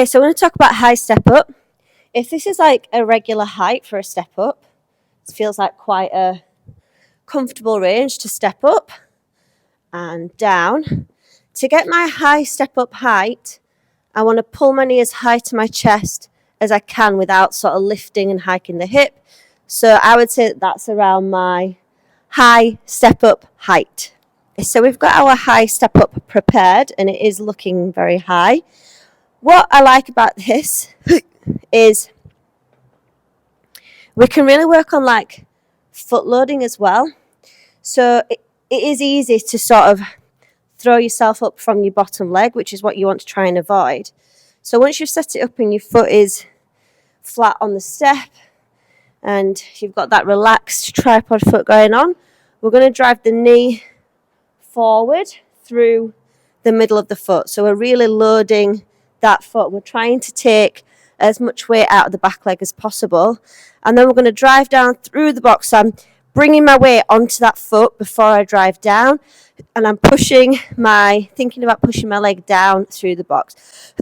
Okay, so I want to talk about high step up. If this is like a regular height for a step up, it feels like quite a comfortable range to step up and down. To get my high step up height, I want to pull my knee as high to my chest as I can without sort of lifting and hiking the hip. So I would say that's around my high step up height. So we've got our high step up prepared and it is looking very high. What I like about this is we can really work on like foot loading as well. So it is easy to sort of throw yourself up from your bottom leg, which is what you want to try and avoid. So once you've set it up and your foot is flat on the step and you've got that relaxed tripod foot going on, we're going to drive the knee forward through the middle of the foot. So we're really loading that foot. We're trying to take as much weight out of the back leg as possible. And then we're going to drive down through the box. So I'm bringing my weight onto that foot before I drive down. And I'm thinking about pushing my leg down through the box.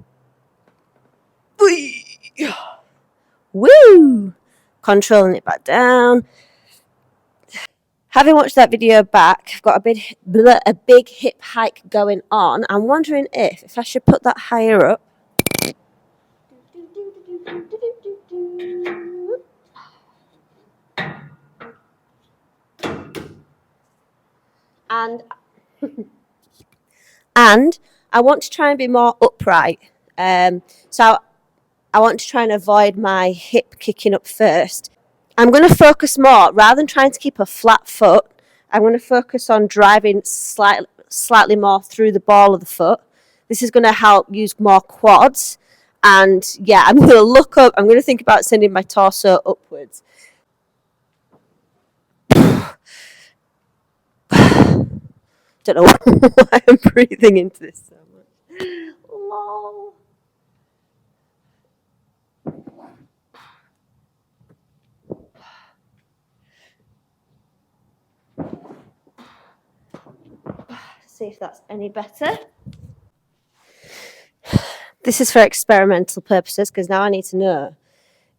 Woo! Controlling it back down. Having watched that video back, I've got a big hip hike going on. I'm wondering if I should put that higher up. And I want to try and be more upright. So I want to try and avoid my hip kicking up first. I'm going to focus more, rather than trying to keep a flat foot, I'm going to focus on driving slightly more through the ball of the foot. This is going to help use more quads. And yeah, I'm going to look up, I'm going to think about sending my torso upwards. Don't know why I'm breathing into this so much. Lol. See if that's any better. This is for experimental purposes because now I need to know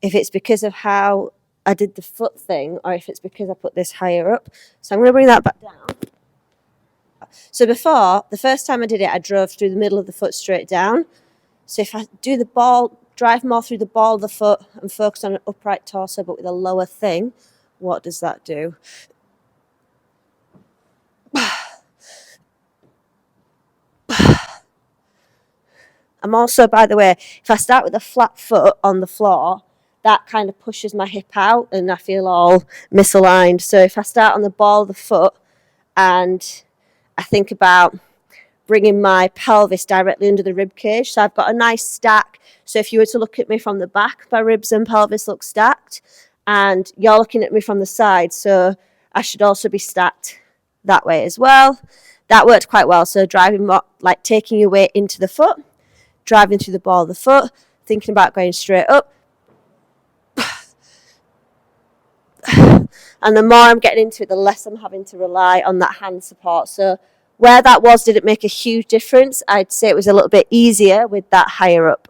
if it's because of how I did the foot thing or if it's because I put this higher up. So I'm going to bring that back down. So before, the first time I did it, I drove through the middle of the foot straight down. So if I do the ball, drive more through the ball of the foot and focus on an upright torso but with a lower thing, what does that do? I'm also, by the way, if I start with a flat foot on the floor, that kind of pushes my hip out and I feel all misaligned. So if I start on the ball of the foot and I think about bringing my pelvis directly under the rib cage, so I've got a nice stack. So if you were to look at me from the back, my ribs and pelvis look stacked, and you're looking at me from the side, so I should also be stacked that way as well. That worked quite well. So driving more, like taking your weight into the foot, driving through the ball of the foot, thinking about going straight up. And the more I'm getting into it, the less I'm having to rely on that hand support. So where that was, did it make a huge difference? I'd say it was a little bit easier with that higher up.